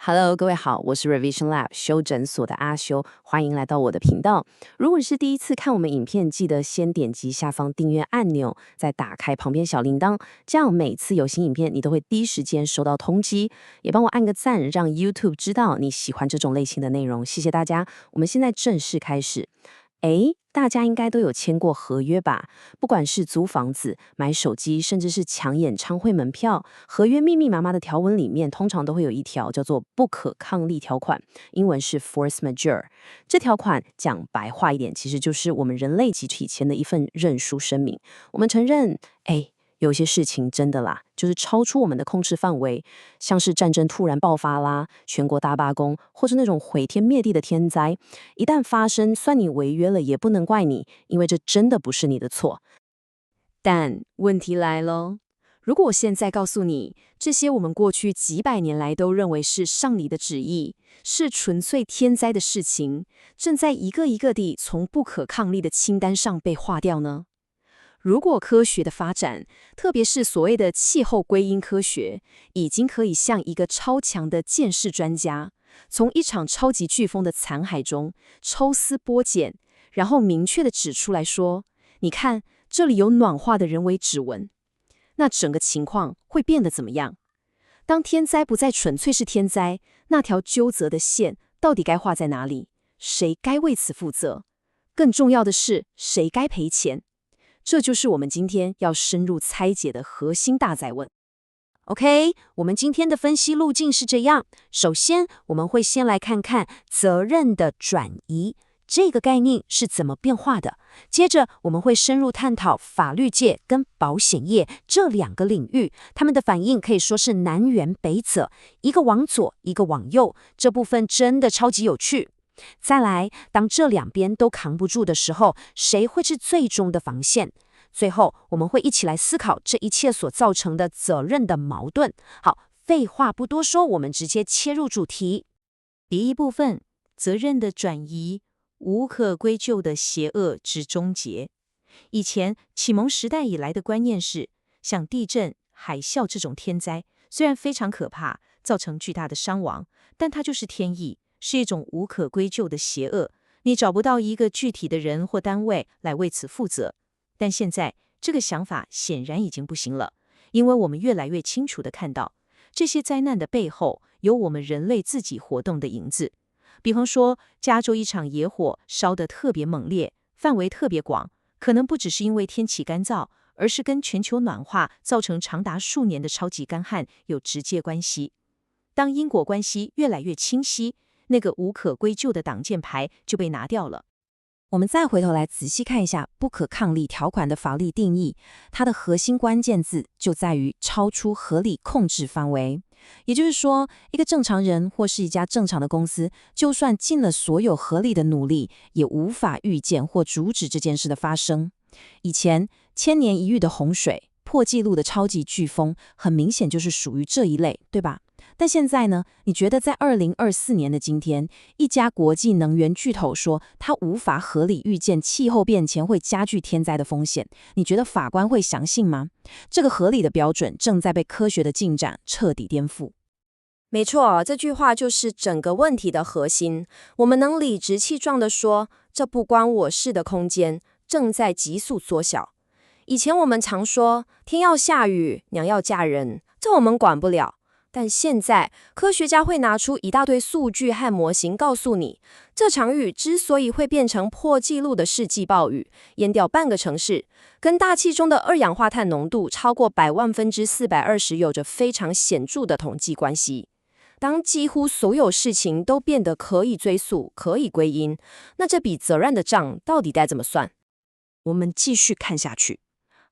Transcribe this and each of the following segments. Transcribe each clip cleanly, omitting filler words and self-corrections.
Hello，各位好，我是 Revision Lab 修诊所的阿修，欢迎来到我的频道。如果你是第一次看我们影片，记得先点击下方订阅按钮，再打开旁边小铃铛，这样每次有新影片，你都会第一时间收到通知。也帮我按个赞，让 YouTube 知道你喜欢这种类型的内容，谢谢大家。我们现在正式开始。大家应该都有签过合约吧？不管是租房子、买手机，甚至是抢演唱会门票，合约密密麻麻的条文里面，通常都会有一条叫做不可抗力条款，英文是 force majeure。这条款讲白话一点，其实就是我们人类集体签的一份认输声明。我们承认，有些事情真的啦，就是超出我们的控制范围，像是战争突然爆发啦、全国大罢工，或是那种毁天灭地的天灾，一旦发生，算你违约了也不能怪你，因为这真的不是你的错。但问题来了，如果我现在告诉你，这些我们过去几百年来都认为是上帝的旨意，是纯粹天灾的事情，正在一个一个地从不可抗力的清单上被划掉呢？如果科学的发展，特别是所谓的气候归因科学，已经可以像一个超强的鉴识专家，从一场超级飓风的残骸中抽丝剥茧，然后明确地指出来说，你看，这里有暖化的人为指纹，那整个情况会变得怎么样？当天灾不再纯粹是天灾，那条纠责的线到底该画在哪里？谁该为此负责？更重要的是，谁该赔钱？这就是我们今天要深入拆解的核心大哉问。OK， 我们今天的分析路径是这样：首先，我们会先来看看责任的转移这个概念是怎么变化的。接着，我们会深入探讨法律界跟保险业这两个领域，他们的反应可以说是南辕北辙，一个往左，一个往右。这部分真的超级有趣。再来，当这两边都扛不住的时候，谁会是最终的防线？最后，我们会一起来思考这一切所造成的责任的矛盾。好，废话不多说，我们直接切入主题。第一部分，责任的转移，无可归咎的邪恶之终结。以前启蒙时代以来的观念是，像地震、海啸这种天灾，虽然非常可怕，造成巨大的伤亡，但它就是天意，是一种无可归咎的邪恶，你找不到一个具体的人或单位来为此负责。但现在这个想法显然已经不行了，因为我们越来越清楚地看到，这些灾难的背后有我们人类自己活动的影子。比方说，加州一场野火烧得特别猛烈，范围特别广，可能不只是因为天气干燥，而是跟全球暖化造成长达数年的超级干旱有直接关系。当因果关系越来越清晰，那个无可归咎的挡箭牌就被拿掉了。我们再回头来仔细看一下不可抗力条款的法律定义，它的核心关键字就在于超出合理控制范围。也就是说，一个正常人或是一家正常的公司，就算尽了所有合理的努力，也无法预见或阻止这件事的发生。以前千年一遇的洪水、破纪录的超级飓风，很明显就是属于这一类，对吧？但现在呢，你觉得在2024年的今天，一家国际能源巨头说它无法合理预见气候变迁会加剧天灾的风险，你觉得法官会相信吗？这个合理的标准正在被科学的进展彻底颠覆。没错，这句话就是整个问题的核心。我们能理直气壮地说，这不关我事的空间正在急速缩小。以前我们常说，天要下雨，娘要嫁人，这我们管不了。但现在，科学家会拿出一大堆数据和模型告诉你，这场雨之所以会变成破纪录的世纪暴雨，淹掉半个城市，跟大气中的二氧化碳浓度超过1000000分之420有着非常显著的统计关系。当几乎所有事情都变得可以追溯、可以归因，那这笔责任的账到底该怎么算？我们继续看下去。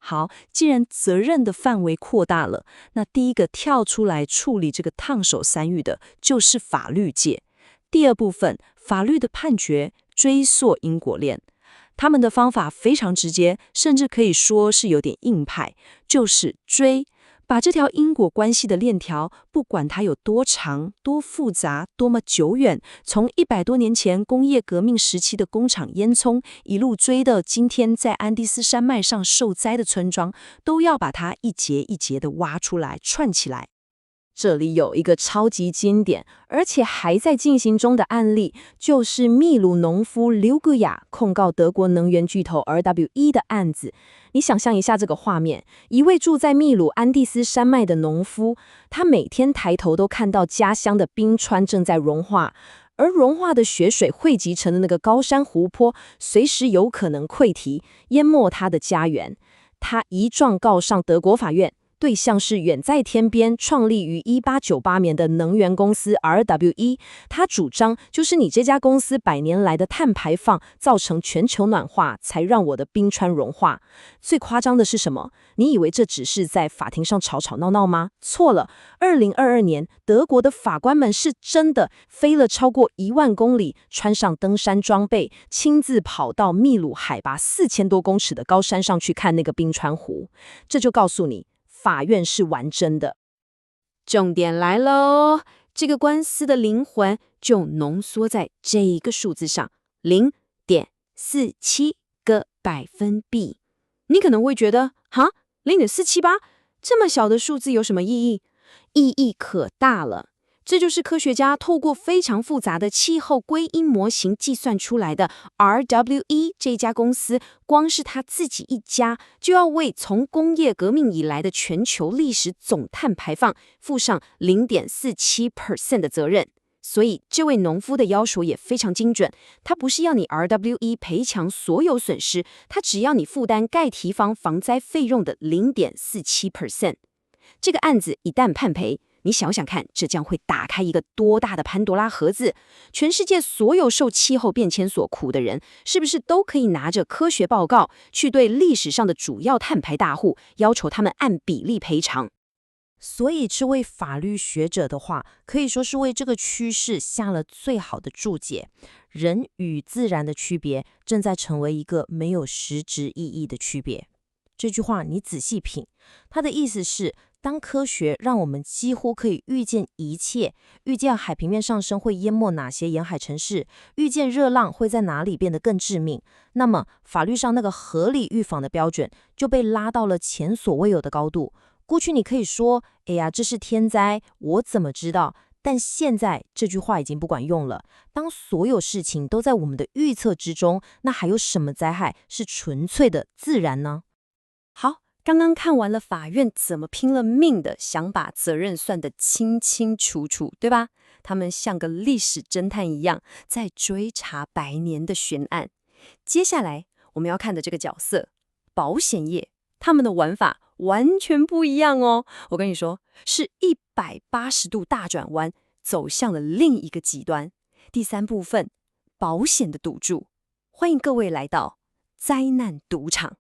好，既然责任的范围扩大了，那第一个跳出来处理这个烫手山芋的就是法律界。第二部分，法律的判决追溯因果链，他们的方法非常直接，甚至可以说是有点硬派，就是追。把这条因果关系的链条，不管它有多长、多复杂、多么久远，从100多年前工业革命时期的工厂烟囱，一路追到今天在安第斯山脉上受灾的村庄，都要把它一节一节的挖出来、串起来。这里有一个超级经典，而且还在进行中的案例，就是秘鲁农夫刘古亚控告德国能源巨头 RWE 的案子。你想象一下这个画面，一位住在秘鲁安第斯山脉的农夫，他每天抬头都看到家乡的冰川正在融化，而融化的雪水汇集成的那个高山湖泊，随时有可能溃堤，淹没他的家园。他一状告上德国法院，对象是远在天边、创立于1898年的能源公司 RWE。他主张就是你这家公司100年来的碳排放造成全球暖化，才让我的冰川融化。最夸张的是什么？你以为这只是在法庭上吵吵闹闹吗？错了，2022年，德国的法官们是真的飞了超过1万公里，穿上登山装备，亲自跑到秘鲁海拔4000多公尺的高山上去看那个冰川湖。这就告诉你，法院是玩真的。重点来喽，这个官司的灵魂就浓缩在这一个数字上，0.47个百分比。你可能会觉得，哈，0.478这么小的数字有什么意义？意义可大了。这就是科学家透过非常复杂的气候归因模型计算出来的。RWE 这家公司，光是他自己一家，就要为从工业革命以来的全球历史总碳排放负上0.47% 的责任。所以这位农夫的要求也非常精准，他不是要你 RWE 赔偿所有损失，他只要你负担盖堤防防灾费用的0.47%。这个案子一旦判赔，你想想看，这将会打开一个多大的潘多拉盒子？全世界所有受气候变迁所苦的人，是不是都可以拿着科学报告去对历史上的主要碳排大户要求他们按比例赔偿？所以这位法律学者的话，可以说是为这个趋势下了最好的注解。人与自然的区别正在成为一个没有实质意义的区别。这句话你仔细品，他的意思是，当科学让我们几乎可以预见一切，预见海平面上升会淹没哪些沿海城市，预见热浪会在哪里变得更致命，那么法律上那个合理预防的标准就被拉到了前所未有的高度。过去你可以说，哎呀，这是天灾，我怎么知道？但现在这句话已经不管用了。当所有事情都在我们的预测之中，那还有什么灾害是纯粹的自然呢？好，刚刚看完了法院怎么拼了命的想把责任算得清清楚楚，对吧？他们像个历史侦探一样，在追查100年的悬案。接下来我们要看的这个角色，保险业，他们的玩法完全不一样哦。我跟你说，是180度大转弯，走向了另一个极端。第3部分，保险的赌注。欢迎各位来到灾难赌场。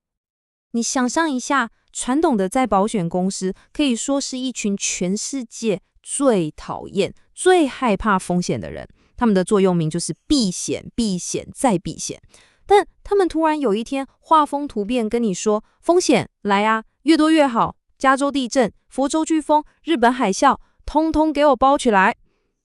你想象一下，传统的再保险公司可以说是一群全世界最讨厌、最害怕风险的人，他们的座右铭就是避险、避险再避险。但他们突然有一天画风突变，跟你说风险来啊，越多越好，加州地震、佛州飓风、日本海啸，通通给我包起来。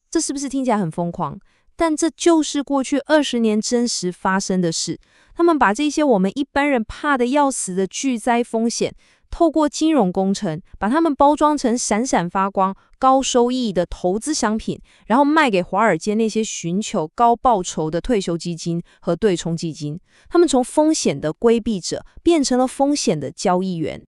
这是不是听起来很疯狂？但这就是过去20年真实发生的事。他们把这些我们一般人怕得要死的巨灾风险，透过金融工程把它们包装成闪闪发光、高收益的投资商品，然后卖给华尔街那些寻求高报酬的退休基金和对冲基金。他们从风险的规避者变成了风险的交易员。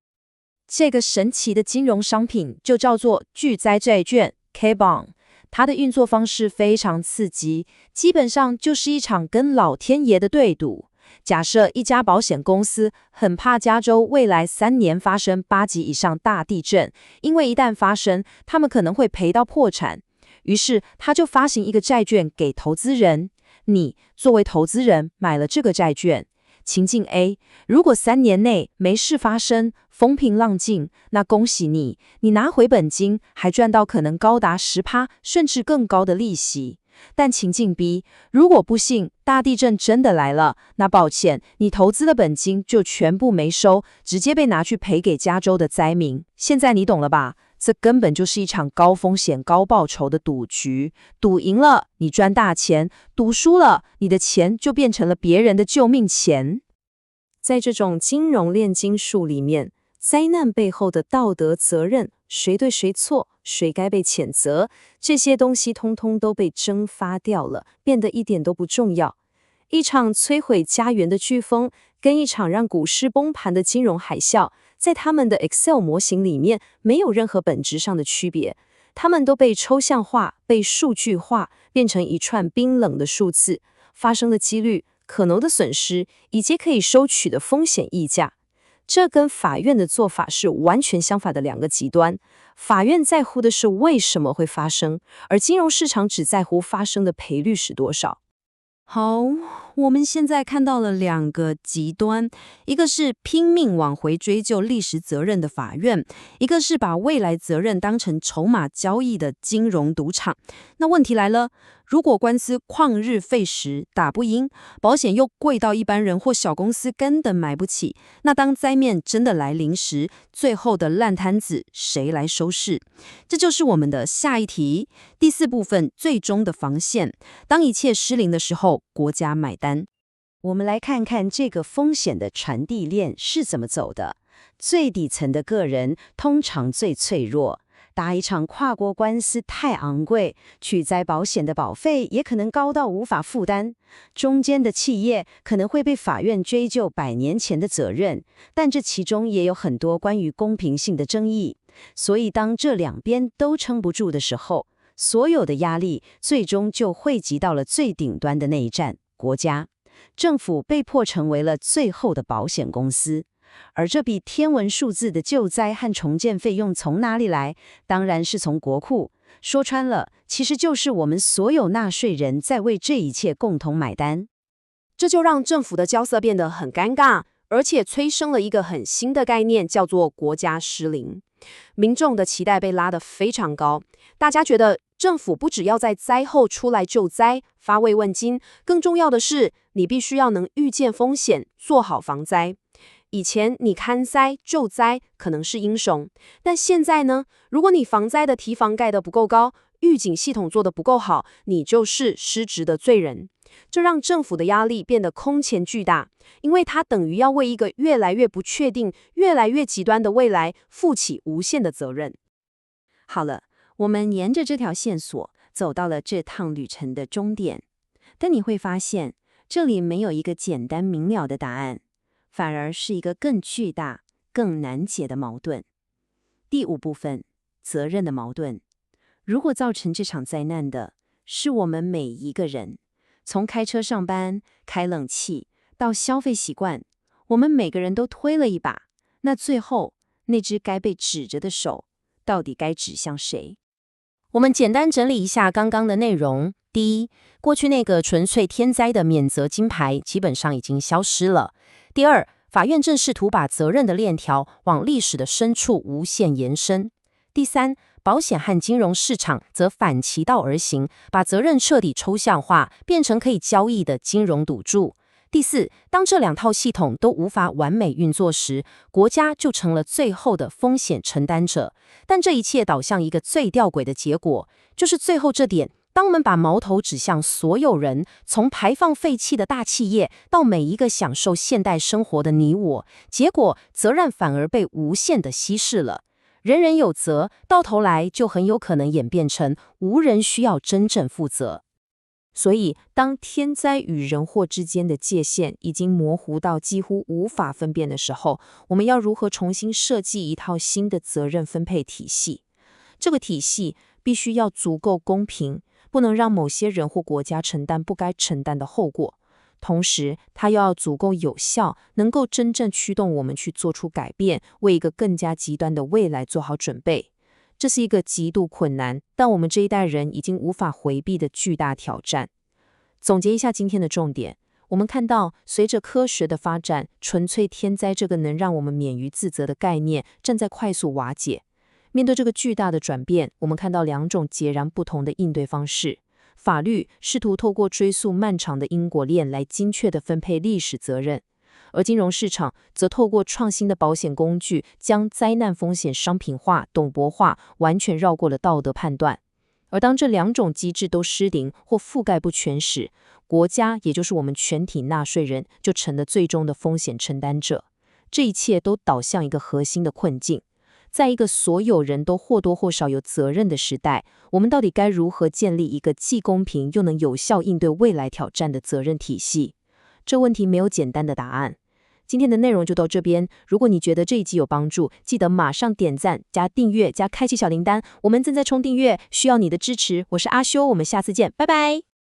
这个神奇的金融商品就叫做巨灾债券 K-Bond。它的运作方式非常刺激，基本上就是一场跟老天爷的对赌。假设一家保险公司很怕加州未来3年发生8级以上大地震，因为一旦发生，他们可能会赔到破产。于是他就发行一个债券给投资人，你作为投资人买了这个债券。情境 A， 如果3年内没事发生，风平浪静，那恭喜你，你拿回本金，还赚到可能高达10%甚至更高的利息。但情境 B， 如果不幸大地震真的来了，那抱歉，你投资的本金就全部没收，直接被拿去赔给加州的灾民。现在你懂了吧？这根本就是一场高风险高报酬的赌局，赌赢了你赚大钱，赌输了你的钱就变成了别人的救命钱。在这种金融炼金术里面，灾难背后的道德责任，谁对谁错，谁该被谴责，这些东西通通都被蒸发掉了，变得一点都不重要。一场摧毁家园的飓风，跟一场让股市崩盘的金融海啸，在他们的 Excel 模型里面没有任何本质上的区别，他们都被抽象化、被数据化，变成一串冰冷的数字，发生的几率、可能的损失以及可以收取的风险溢价。这跟法院的做法是完全相反的两个极端。法院在乎的是为什么会发生，而金融市场只在乎发生的赔率是多少。好，我们现在看到了两个极端，一个是拼命往回追究历史责任的法院，一个是把未来责任当成筹码交易的金融赌场。那问题来了，如果官司旷日费时，打不赢，保险又贵到一般人或小公司根本买不起，那当灾面真的来临时，最后的烂摊子谁来收拾？这就是我们的下一题，第4部分最终的防线。当一切失灵的时候，国家买单。我们来看看这个风险的传递链是怎么走的。最底层的个人通常最脆弱，打一场跨国官司太昂贵，取灾保险的保费也可能高到无法负担。中间的企业可能会被法院追究100年前的责任，但这其中也有很多关于公平性的争议。所以当这两边都撑不住的时候，所有的压力最终就汇集到了最顶端的那一站——国家。政府被迫成为了最后的保险公司。而这笔天文数字的救灾和重建费用从哪里来？当然是从国库。说穿了，其实就是我们所有纳税人在为这一切共同买单。这就让政府的角色变得很尴尬，而且催生了一个很新的概念，叫做国家失灵。民众的期待被拉得非常高，大家觉得政府不只要在灾后出来救灾、发慰问金，更重要的是，你必须要能预见风险，做好防灾。以前你看灾救灾可能是英雄，但现在呢？如果你防灾的堤防盖得不够高，预警系统做得不够好，你就是失职的罪人。这让政府的压力变得空前巨大，因为它等于要为一个越来越不确定、越来越极端的未来负起无限的责任。好了，我们沿着这条线索走到了这趟旅程的终点，但你会发现，这里没有一个简单明了的答案，反而是一个更巨大、更难解的矛盾。第5部分，责任的矛盾。如果造成这场灾难的是我们每一个人，从开车上班、开冷气到消费习惯，我们每个人都推了一把，那最后那只该被指着的手，到底该指向谁？我们简单整理一下刚刚的内容。第一，过去那个纯粹天灾的免责金牌基本上已经消失了。第二，法院正试图把责任的链条往历史的深处无限延伸。第三，保险和金融市场则反其道而行，把责任彻底抽象化，变成可以交易的金融赌注。第四，当这两套系统都无法完美运作时，国家就成了最后的风险承担者。但这一切导向一个最吊诡的结果，就是最后这点，当我们把矛头指向所有人，从排放废气的大企业到每一个享受现代生活的你我，结果责任反而被无限的稀释了。人人有责，到头来就很有可能演变成无人需要真正负责。所以，当天灾与人祸之间的界限已经模糊到几乎无法分辨的时候，我们要如何重新设计一套新的责任分配体系？这个体系必须要足够公平，不能让某些人或国家承担不该承担的后果。同时，它又要足够有效，能够真正驱动我们去做出改变，为一个更加极端的未来做好准备。这是一个极度困难，但我们这一代人已经无法回避的巨大挑战。总结一下今天的重点，我们看到，随着科学的发展，纯粹天灾这个能让我们免于自责的概念正在快速瓦解。面对这个巨大的转变，我们看到2种截然不同的应对方式。法律试图透过追溯漫长的因果链来精确地分配历史责任，而金融市场则透过创新的保险工具，将灾难风险商品化、赌博化，完全绕过了道德判断。而当这2种机制都失灵或覆盖不全时，国家也就是我们全体纳税人就成了最终的风险承担者。这一切都导向一个核心的困境：在一个所有人都或多或少有责任的时代，我们到底该如何建立一个既公平又能有效应对未来挑战的责任体系？这问题没有简单的答案。今天的内容就到这边，如果你觉得这一集有帮助，记得马上点赞、加订阅、加开启小铃铛。我们正在冲订阅，需要你的支持。我是阿修，我们下次见，拜拜。